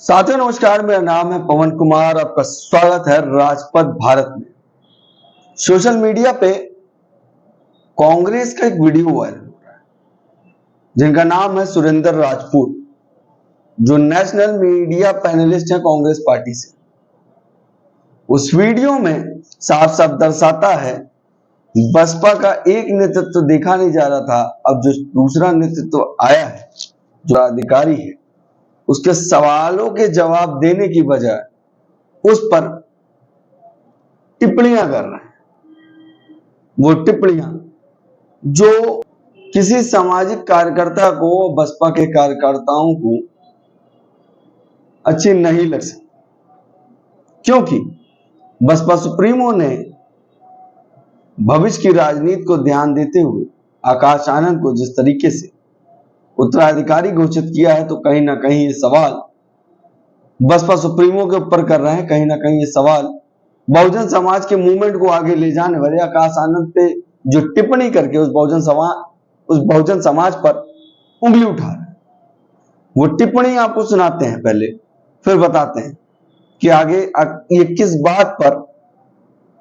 साथियों नमस्कार, मेरा नाम है पवन कुमार। आपका स्वागत है राजपथ भारत में। सोशल मीडिया पे कांग्रेस का एक वीडियो वायरल हो रहा है जिनका नाम है सुरेंद्र राजपूत, जो नेशनल मीडिया पैनलिस्ट है कांग्रेस पार्टी से। उस वीडियो में साफ साफ दर्शाता है बसपा का एक नेतृत्व देखा नहीं जा रहा था, अब जो दूसरा नेतृत्व आया है, जो अधिकारी है, उसके सवालों के जवाब देने की बजाय उस पर टिप्पणियां कर रहे हैं। वो टिप्पणियां जो किसी सामाजिक कार्यकर्ता को, बसपा के कार्यकर्ताओं को अच्छी नहीं लग सकती, क्योंकि बसपा सुप्रीमो ने भविष्य की राजनीति को ध्यान देते हुए आकाश आनंद को जिस तरीके से उत्तराधिकारी घोषित किया है, तो कहीं ना कहीं ये सवाल बसपा सुप्रीमो के ऊपर कर रहे हैं। कहीं ना कहीं ये सवाल बहुजन समाज के मूवमेंट को आगे ले जाने वाले आकाश आनंद पे जो टिप्पणी करके उस बहुजन समाज पर उंगली उठा रहे हैं, वो टिप्पणी आपको सुनाते हैं पहले, फिर बताते हैं कि आगे ये किस बात पर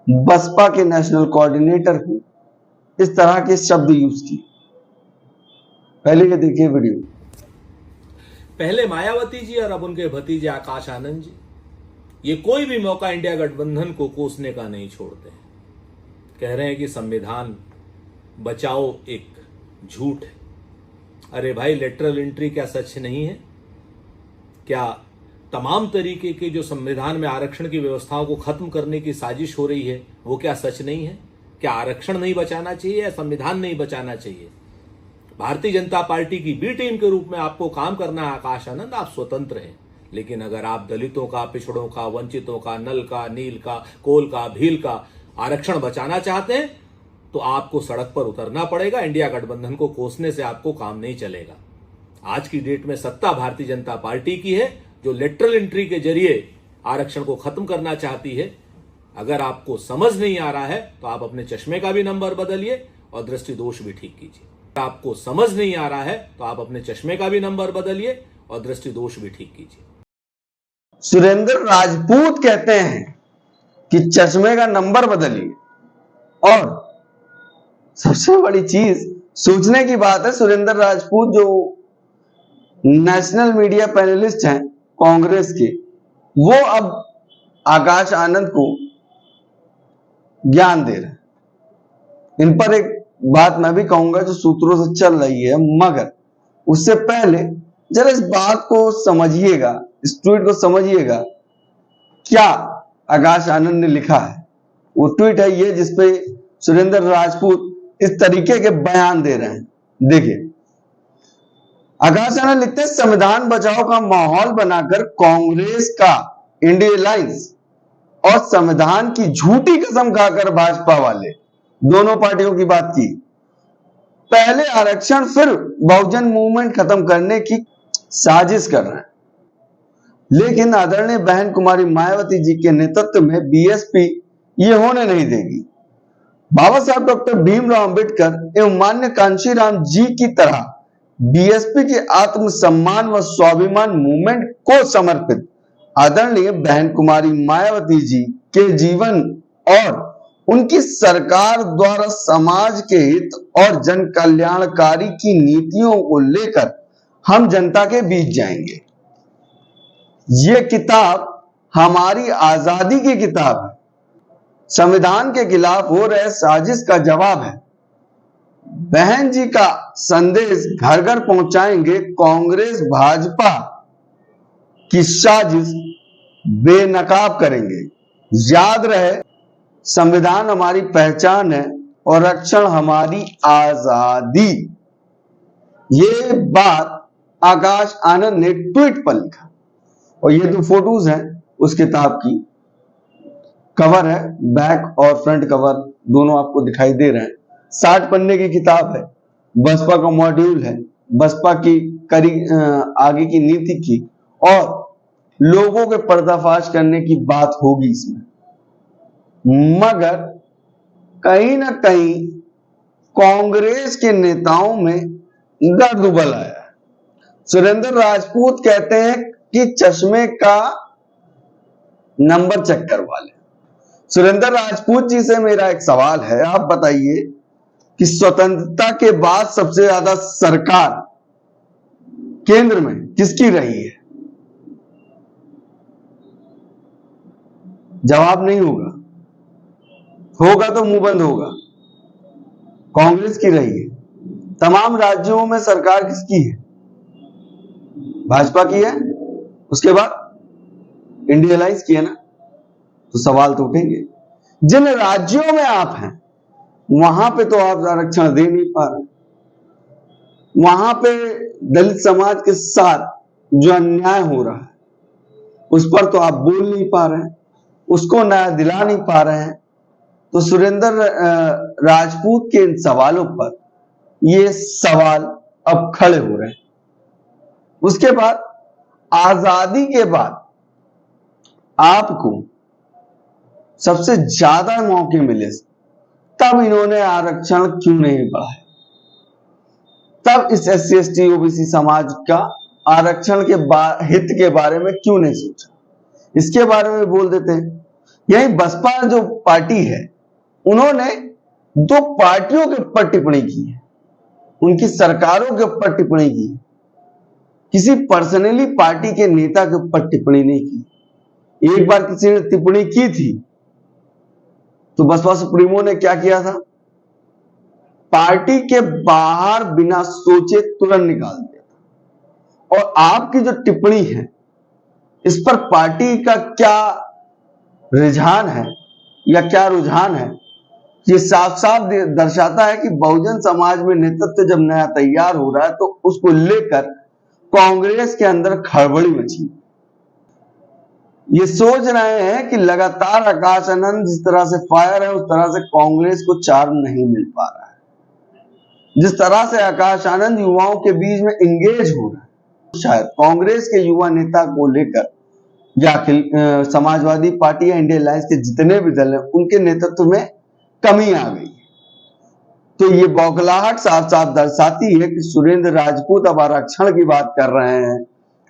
बसपा के नेशनल कोऑर्डिनेटर को इस तरह के शब्द यूज किए। पहले ये देखिए वीडियो। पहले मायावती जी और अब उनके भतीजे आकाश आनंद जी, ये कोई भी मौका इंडिया गठबंधन को कोसने का नहीं छोड़ते हैं। कह रहे हैं कि संविधान बचाओ एक झूठ है। अरे भाई, लेटरल एंट्री क्या सच नहीं है? क्या तमाम तरीके के जो संविधान में आरक्षण की व्यवस्थाओं को खत्म करने की साजिश हो रही है, वो क्या सच नहीं है? क्या आरक्षण नहीं बचाना चाहिए या संविधान नहीं बचाना चाहिए? भारतीय जनता पार्टी की बी टीम के रूप में आपको काम करना है आकाश आनंद, आप स्वतंत्र हैं। लेकिन अगर आप दलितों का, पिछड़ों का, वंचितों का, नल का, नील का, कोल का, भील का आरक्षण बचाना चाहते हैं तो आपको सड़क पर उतरना पड़ेगा। इंडिया गठबंधन को कोसने से आपको काम नहीं चलेगा। आज की डेट में सत्ता भारतीय जनता पार्टी की है, जो लेटरल एंट्री के जरिए आरक्षण को खत्म करना चाहती है। अगर आपको समझ नहीं आ रहा है तो आप अपने चश्मे का भी नंबर बदलिए और दृष्टि दोष भी ठीक कीजिए। आपको समझ नहीं आ रहा है तो आप अपने चश्मे का भी नंबर बदलिए और दृष्टि दोष भी ठीक कीजिए। सुरेंद्र राजपूत कहते हैं कि चश्मे का नंबर बदलिए, और सबसे बड़ी चीज सोचने की बात है, सुरेंद्र राजपूत जो नेशनल मीडिया पैनलिस्ट हैं कांग्रेस के, वो अब आकाश आनंद को ज्ञान दे रहे हैं। इन पर एक बात मैं भी कहूंगा जो सूत्रों से चल रही है, मगर उससे पहले जरा इस बात को समझिएगा, इस ट्वीट को समझिएगा। क्या आकाश आनंद ने लिखा है? वो ट्वीट है ये जिसपे सुरेंद्र राजपूत इस तरीके के बयान दे रहे हैं। देखिए, आकाश आनंद लिखते हैं, संविधान बचाओ का माहौल बनाकर कांग्रेस का इंडिया अलायंस और संविधान की झूठी कसम खाकर भाजपा वाले, दोनों पार्टियों की बात की, पहले आरक्षण फिर बहुजन मूवमेंट खत्म करने की साजिश कर रहे हैं। लेकिन आदरणीय बहन कुमारी मायावती जी के नेतृत्व में बीएसपी ये होने नहीं देगी। बाबा साहब डॉक्टर भीमराव अंबेडकर एवं मान्य कांशीराम जी की तरह बीएसपी के आत्मसम्मान व स्वाभिमान मूवमेंट को समर्पित आदरणीय बहन कुमारी मायावती जी के जीवन और उनकी सरकार द्वारा समाज के हित और जन कल्याणकारी की नीतियों को लेकर हम जनता के बीच जाएंगे। ये किताब हमारी आजादी की किताब है, संविधान के खिलाफ हो रहे साजिश का जवाब है। बहन जी का संदेश घर घर पहुंचाएंगे, कांग्रेस भाजपा की साजिश बेनकाब करेंगे। याद रहे, संविधान हमारी पहचान है और रक्षण हमारी आजादी। ये बात आकाश आनंद ने ट्वीट पर लिखा, और ये दो फोटोज हैं उस किताब की। कवर है, बैक और फ्रंट कवर दोनों आपको दिखाई दे रहे हैं। 60 पन्ने की किताब है, बसपा का मॉड्यूल है, बसपा की आगे की नीति की और लोगों के पर्दाफाश करने की बात होगी इसमें। मगर कहीं ना कहीं कांग्रेस के नेताओं में गर्द उबल आया है। सुरेंद्र राजपूत कहते हैं कि चश्मे का नंबर चेक करवा लें। सुरेंद्र राजपूत जी से मेरा एक सवाल है, आप बताइए कि स्वतंत्रता के बाद सबसे ज्यादा सरकार केंद्र में किसकी रही है? जवाब नहीं होगा, होगा तो मुंह बंद होगा। कांग्रेस की रही है। तमाम राज्यों में सरकार किसकी है? भाजपा की है। उसके बाद इंडिया अलायंस की है ना। तो सवाल तो उठेंगे। जिन राज्यों में आप हैं वहां पे तो आप आरक्षण दे नहीं पा रहे, वहां पे दलित समाज के साथ जो अन्याय हो रहा है उस पर तो आप बोल नहीं पा रहे हैं, उसको न्याय दिला नहीं पा रहे हैं। तो सुरेंद्र राजपूत के इन सवालों पर ये सवाल अब खड़े हो रहे हैं। उसके बाद आजादी के बाद आपको सबसे ज्यादा मौके मिले, तब इन्होंने आरक्षण क्यों नहीं बढ़ाया? तब इस SC ST OBC समाज का आरक्षण के हित के बारे में क्यों नहीं सोचा? इसके बारे में बोल देते हैं। यही बसपा जो पार्टी है, उन्होंने दो पार्टियों के ऊपर टिप्पणी की है, उनकी सरकारों के ऊपर टिप्पणी की है, किसी पर्सनली पार्टी के नेता के ऊपर टिप्पणी नहीं की। एक बार किसी ने टिप्पणी की थी तो बसपा सुप्रीमो ने क्या किया था? पार्टी के बाहर बिना सोचे तुरंत निकाल दिया था। और आपकी जो टिप्पणी है इस पर पार्टी का क्या रुझान है या क्या रुझान है, ये साफ साफ दर्शाता है कि बहुजन समाज में नेतृत्व जब नया तैयार हो रहा है तो उसको लेकर कांग्रेस के अंदर खड़बड़ी मची। ये सोच रहे हैं कि लगातार आकाश आनंद जिस तरह से फायर है उस तरह से कांग्रेस को चार्म नहीं मिल पा रहा है। जिस तरह से आकाश आनंद युवाओं के बीच में इंगेज हो रहा है, शायद कांग्रेस के युवा नेता को लेकर या समाजवादी पार्टी या इंडिया अलायंस के जितने भी दल हैं उनके नेतृत्व में कमी आ गई। तो ये बौखलाहट साफ साफ दर्शाती है कि सुरेंद्र राजपूत अब आरक्षण की बात कर रहे हैं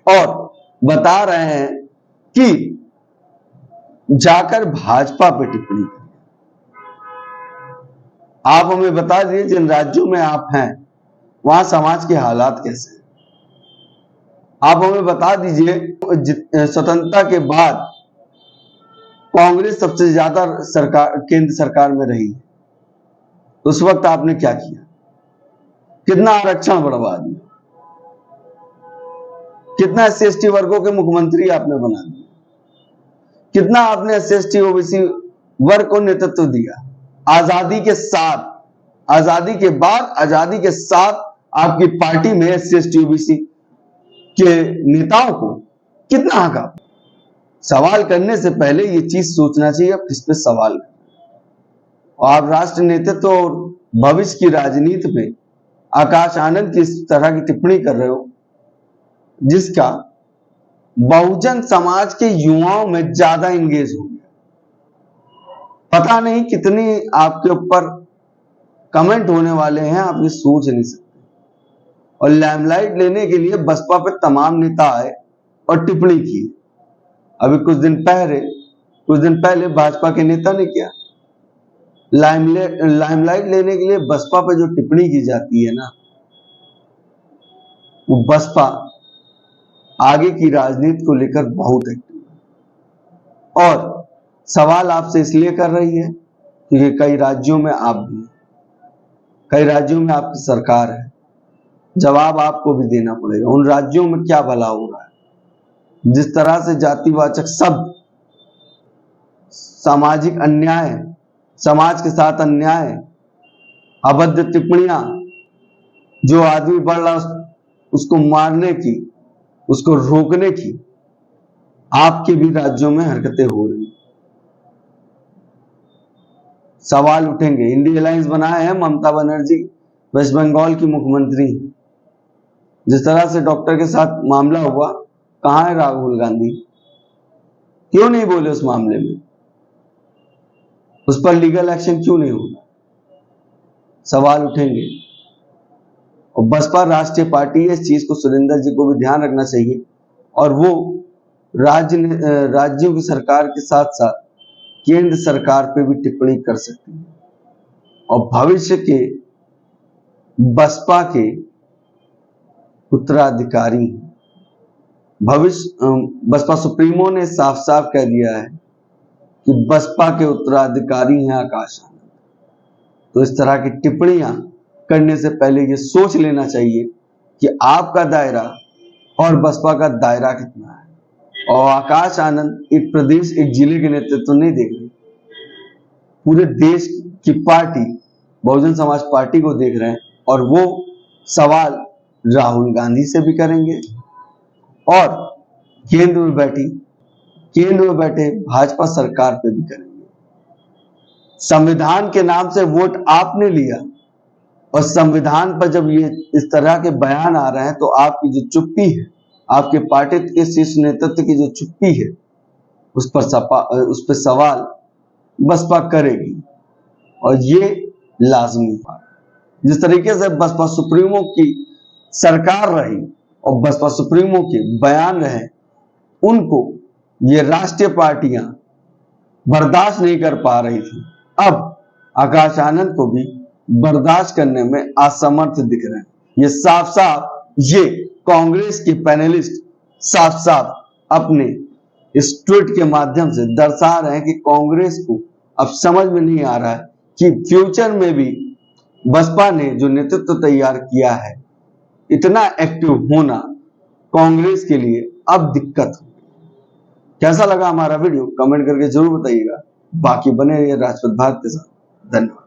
और बता रहे हैं कि जाकर भाजपा पे टिप्पणी करें। आप हमें बता दीजिए जिन राज्यों में आप हैं वहां समाज के हालात कैसे हैं। आप हमें बता दीजिए स्वतंत्रता के बाद कांग्रेस सबसे ज्यादा सरकार केंद्र सरकार में रही, उस वक्त आपने क्या किया? कितना आरक्षण बढ़वा दिया, कितना SC ST वर्गों के मुख्यमंत्री आपने बना दिया, कितना आपने SC ST OBC वर्ग को नेतृत्व दिया। आजादी के साथ, आजादी के बाद, आजादी के साथ आपकी पार्टी में SC ST OBC के नेताओं को कितना हक आप? सवाल करने से पहले ये चीज सोचना चाहिए आप किस पे सवाल करें। आप राष्ट्र नेतृत्व और भविष्य की राजनीति में आकाश आनंद की इस तरह की टिप्पणी कर रहे हो जिसका बहुजन समाज के युवाओं में ज्यादा इंगेज हो गया। पता नहीं कितनी आपके ऊपर कमेंट होने वाले हैं, आप ये सोच नहीं सकते। और लाइमलाइट लेने के लिए बसपा पे तमाम नेता आए और टिप्पणी की। अभी कुछ दिन पहले भाजपा के नेता ने किया। लाइमलाइट लेने के लिए बसपा पे जो टिप्पणी की जाती है ना, वो बसपा आगे की राजनीति को लेकर बहुत एक्टिव है। और सवाल आपसे इसलिए कर रही है क्योंकि कई राज्यों में आप भी, कई राज्यों में आपकी सरकार है, जवाब आपको भी देना पड़ेगा। उन राज्यों में क्या भला हो रहा है? जिस तरह से जातिवाचक शब्द, सामाजिक अन्याय, समाज के साथ अन्याय, अभद्र टिप्पणियां, जो आदमी बढ़ रहा उसको मारने की, उसको रोकने की आपके भी राज्यों में हरकतें हो रही। सवाल उठेंगे। इंडिया अलायंस बनाए हैं ममता बनर्जी, वेस्ट बंगाल की मुख्यमंत्री। जिस तरह से डॉक्टर के साथ मामला हुआ, कहां है राहुल गांधी? क्यों नहीं बोले उस मामले में? उस पर लीगल एक्शन क्यों नहीं होगा? सवाल उठेंगे। और बसपा राष्ट्रीय पार्टी है, इस चीज को सुरेंद्र जी को भी ध्यान रखना चाहिए। और वो राज्यों की सरकार के साथ साथ केंद्र सरकार पे भी टिप्पणी कर सकती है और भविष्य के बसपा के उत्तराधिकारी हैं। बसपा सुप्रीमो ने साफ साफ कह दिया है कि बसपा के उत्तराधिकारी हैं आकाश आनंद। तो इस तरह की टिप्पणियां करने से पहले ये सोच लेना चाहिए कि आपका दायरा और बसपा का दायरा कितना है। और आकाश आनंद एक प्रदेश, एक जिले के नेतृत्व नहीं देख रहे, पूरे देश की पार्टी बहुजन समाज पार्टी को देख रहे हैं और वो सवाल राहुल गांधी से भी करेंगे और केंद्र में बैठे भाजपा सरकार पे भी करेंगे। संविधान के नाम से वोट आपने लिया और संविधान पर जब ये इस तरह के बयान आ रहे हैं तो आपकी जो चुप्पी है, आपके पार्टी के शीर्ष नेतृत्व की जो चुप्पी है, उस पर सवाल बसपा करेगी और ये लाजमी बात। जिस तरीके से बसपा सुप्रीमो की सरकार रही और बसपा सुप्रीमो के बयान रहे, उनको ये राष्ट्रीय पार्टियां बर्दाश्त नहीं कर पा रही थी। अब आकाश आनंद को भी बर्दाश्त करने में असमर्थ दिख रहे हैं। ये साफ साफ ये कांग्रेस के पैनलिस्ट साफ साफ अपने इस ट्वीट के माध्यम से दर्शा रहे हैं कि कांग्रेस को अब समझ में नहीं आ रहा है कि फ्यूचर में भी बसपा ने जो नेतृत्व तैयार किया है, इतना एक्टिव होना कांग्रेस के लिए अब दिक्कत हो। कैसा लगा हमारा वीडियो कमेंट करके जरूर बताइएगा। बाकी बने रहिए राजपथ भारत के साथ। धन्यवाद।